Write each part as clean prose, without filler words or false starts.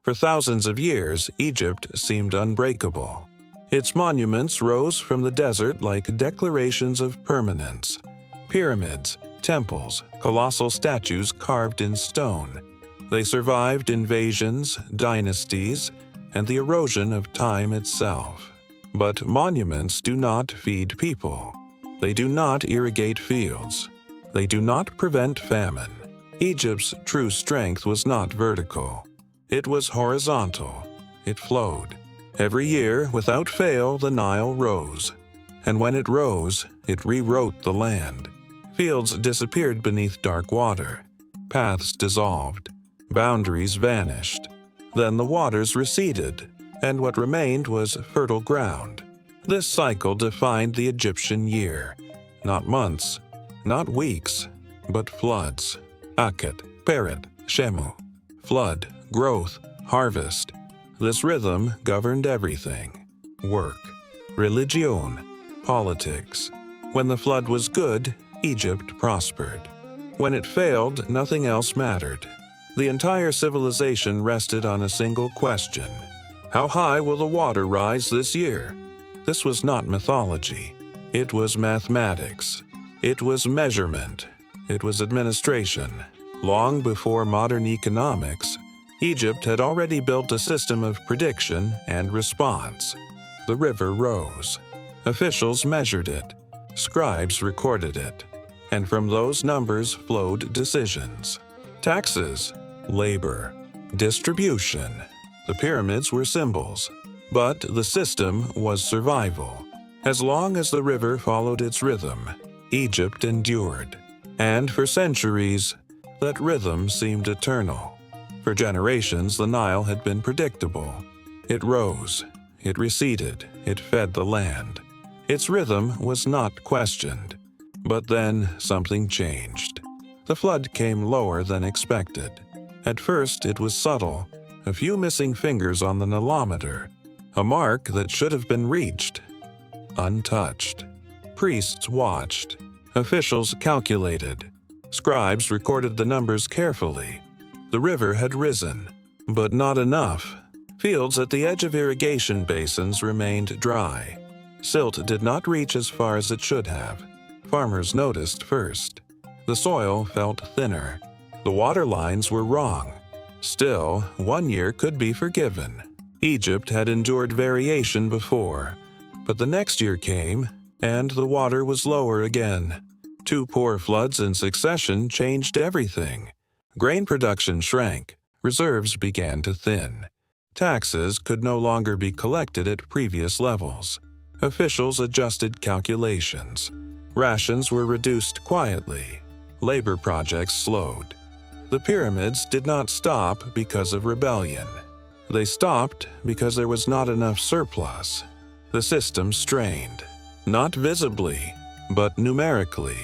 For thousands of years, Egypt seemed unbreakable. Its monuments rose from the desert like declarations of permanence. Pyramids, temples, colossal statues carved in stone. They survived invasions, dynasties, and the erosion of time itself. But monuments do not feed people. They do not irrigate fields. They do not prevent famine. Egypt's true strength was not vertical. It was horizontal. It flowed. Every year, without fail, the Nile rose. And when it rose, it rewrote the land. Fields disappeared beneath dark water. Paths dissolved. Boundaries vanished. Then the waters receded, and what remained was fertile ground. This cycle defined the Egyptian year. Not months, not weeks, but floods. Akhet, Peret, Shemu. Flood, growth, harvest. This rhythm governed everything. Work, religion, politics. When the flood was good, Egypt prospered. When it failed, nothing else mattered. The entire civilization rested on a single question. How high will the water rise this year? This was not mythology. It was mathematics. It was measurement. It was administration. Long before modern economics, Egypt had already built a system of prediction and response. The river rose. Officials measured it. Scribes recorded it. And from those numbers flowed decisions. Taxes, labor, distribution. The pyramids were symbols. But the system was survival. As long as the river followed its rhythm, Egypt endured. And for centuries, that rhythm seemed eternal. For generations, the Nile had been predictable. It rose, it receded, it fed the land. Its rhythm was not questioned. But then something changed. The flood came lower than expected. At first, it was subtle, a few missing fingers on the nilometer, a mark that should have been reached. Untouched. Priests watched. Officials calculated. Scribes recorded the numbers carefully. The river had risen, but not enough. Fields at the edge of irrigation basins remained dry. Silt did not reach as far as it should have. Farmers noticed first. The soil felt thinner. The water lines were wrong. Still, 1 year could be forgiven. Egypt had endured variation before, but the next year came, and the water was lower again. 2 poor floods in succession changed everything. Grain production shrank. Reserves began to thin. Taxes could no longer be collected at previous levels. Officials adjusted calculations. Rations were reduced quietly. Labor projects slowed. The pyramids did not stop because of rebellion. They stopped because there was not enough surplus. The system strained, not visibly, but numerically.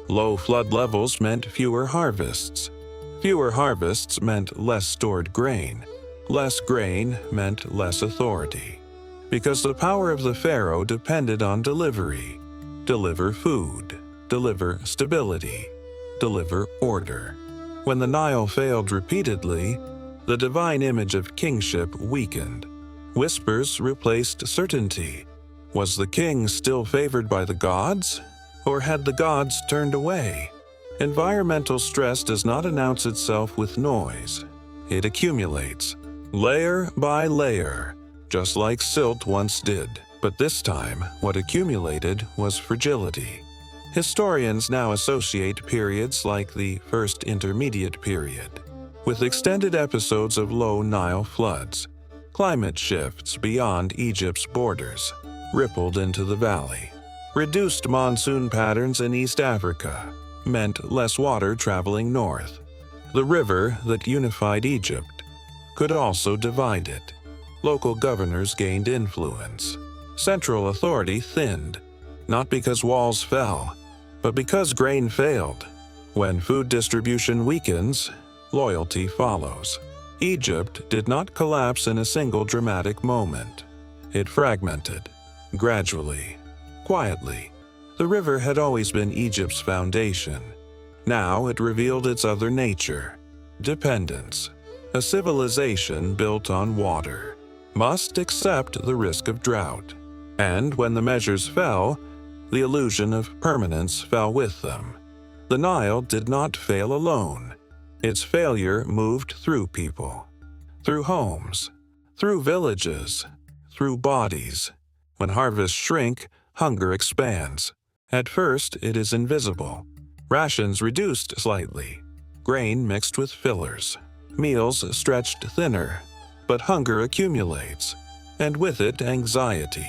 Low flood levels meant fewer harvests. Fewer harvests meant less stored grain. Less grain meant less authority. Because the power of the pharaoh depended on delivery. Deliver food, deliver stability, deliver order. When the Nile failed repeatedly, the divine image of kingship weakened. Whispers replaced certainty. Was the king still favored by the gods? Or had the gods turned away? Environmental stress does not announce itself with noise. It accumulates, layer by layer, just like silt once did. But this time, what accumulated was fragility. Historians now associate periods like the First Intermediate Period with extended episodes of low Nile floods. Climate shifts beyond Egypt's borders rippled into the valley. Reduced monsoon patterns in East Africa meant less water traveling north. The river that unified Egypt could also divide it. Local governors gained influence. Central authority thinned, not because walls fell, but because grain failed. When food distribution weakens, loyalty follows. Egypt did not collapse in a single dramatic moment. It fragmented, gradually, quietly. The river had always been Egypt's foundation. Now it revealed its other nature, dependence. A civilization built on water must accept the risk of drought, and when the measures fell, the illusion of permanence fell with them. The Nile did not fail alone. Its failure moved through people, through homes, through villages, through bodies. When harvests shrink, hunger expands. At first, it is invisible. Rations reduced slightly, grain mixed with fillers, meals stretched thinner, but hunger accumulates, and with it anxiety.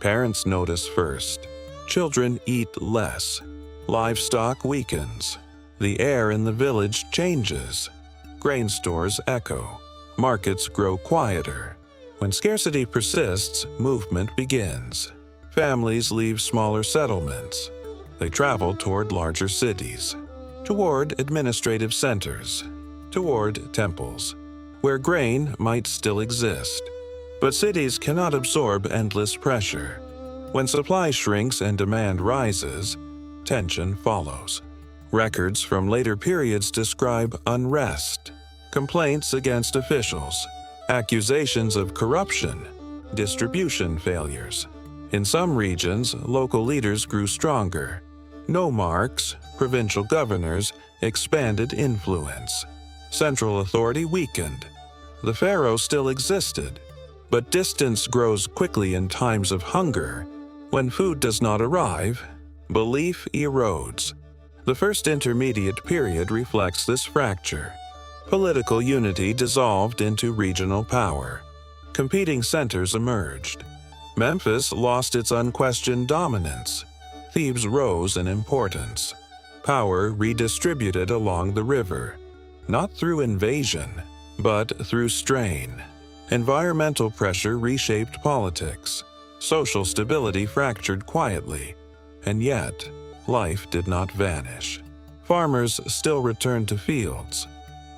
Parents notice first. Children eat less. Livestock weakens. The air in the village changes. Grain stores echo. Markets grow quieter. When scarcity persists, movement begins. Families leave smaller settlements. They travel toward larger cities, toward administrative centers, toward temples, where grain might still exist. But cities cannot absorb endless pressure. When supply shrinks and demand rises, tension follows. Records from later periods describe unrest, complaints against officials, accusations of corruption, distribution failures. In some regions, local leaders grew stronger. Nomarchs, provincial governors, expanded influence. Central authority weakened. The pharaoh still existed, but distance grows quickly in times of hunger. When food does not arrive, belief erodes. The first intermediate period reflects this fracture. Political unity dissolved into regional power. Competing centers emerged. Memphis lost its unquestioned dominance. Thebes rose in importance. Power redistributed along the river, not through invasion, but through strain. Environmental pressure reshaped politics. Social stability fractured quietly, and yet life did not vanish. Farmers still returned to fields.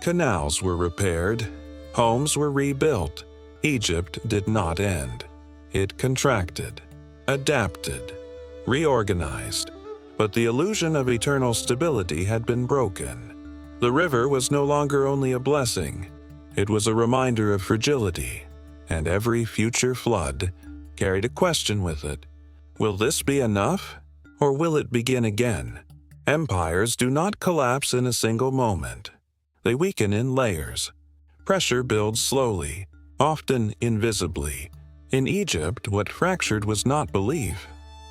Canals were repaired. Homes were rebuilt. Egypt did not end. It contracted, adapted, reorganized, but the illusion of eternal stability had been broken. The river was no longer only a blessing, it was a reminder of fragility, and every future flood carried a question with it. Will this be enough, or will it begin again? Empires do not collapse in a single moment. They weaken in layers. Pressure builds slowly, often invisibly. In Egypt, what fractured was not belief.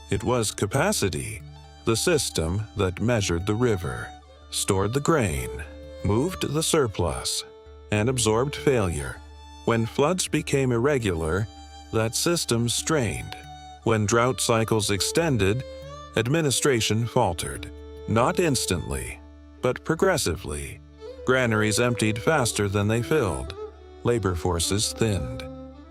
It was capacity, the system that measured the river, stored the grain, moved the surplus, and absorbed failure. When floods became irregular, that system strained. When drought cycles extended, administration faltered. Not instantly, but progressively. Granaries emptied faster than they filled. Labor forces thinned.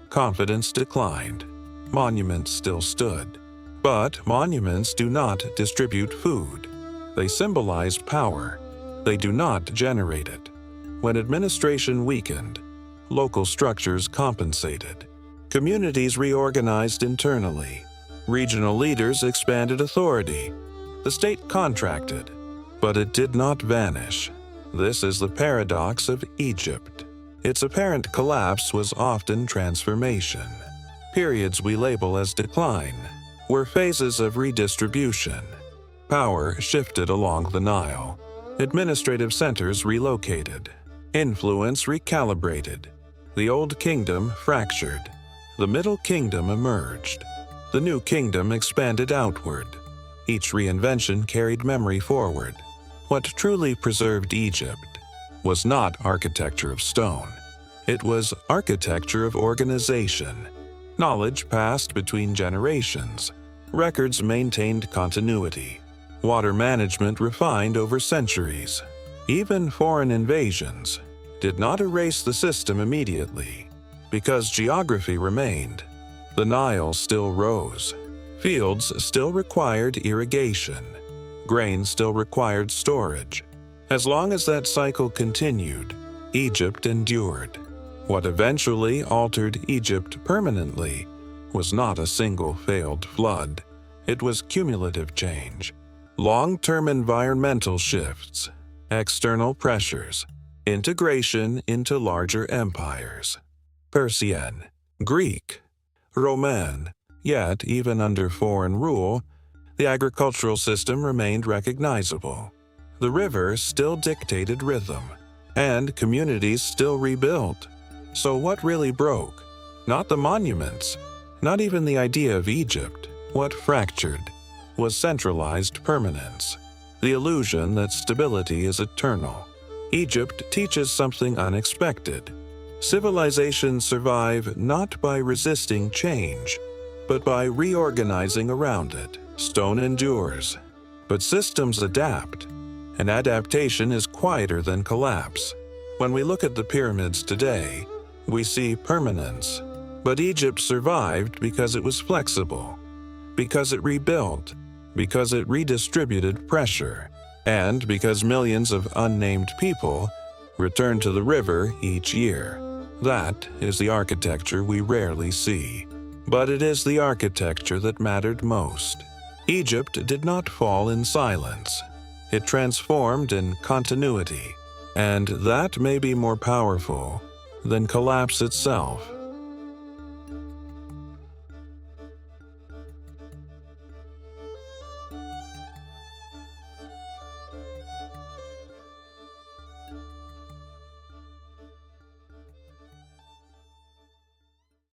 Confidence declined. Monuments still stood. But monuments do not distribute food. They symbolize power. They do not generate it. When administration weakened, local structures compensated. Communities reorganized internally. Regional leaders expanded authority. The state contracted, but it did not vanish. This is the paradox of Egypt. Its apparent collapse was often transformation. Periods we label as decline were phases of redistribution. Power shifted along the Nile. Administrative centers relocated. Influence recalibrated. The old kingdom fractured. The middle kingdom emerged. The new kingdom expanded outward. Each reinvention carried memory forward. What truly preserved Egypt was not architecture of stone. It was architecture of organization. Knowledge passed between generations. Records maintained continuity. Water management refined over centuries. Even foreign invasions did not erase the system immediately. Because geography remained, the Nile still rose. Fields still required irrigation. Grain still required storage. As long as that cycle continued, Egypt endured. What eventually altered Egypt permanently was not a single failed flood. It was cumulative change. Long-term environmental shifts, external pressures, integration into larger empires. Persian, Greek, Roman, yet even under foreign rule, the agricultural system remained recognizable. The rivers still dictated rhythm, and communities still rebuilt. So what really broke? Not the monuments, not even the idea of Egypt. What fractured was centralized permanence, the illusion that stability is eternal. Egypt teaches something unexpected. Civilizations survive not by resisting change, but by reorganizing around it. Stone endures, but systems adapt, and adaptation is quieter than collapse. When we look at the pyramids today, we see permanence. But Egypt survived because it was flexible, because it rebuilt, because it redistributed pressure, and because millions of unnamed people returned to the river each year. That is the architecture we rarely see. But it is the architecture that mattered most. Egypt did not fall in silence. It transformed in continuity, and that may be more powerful than collapse itself.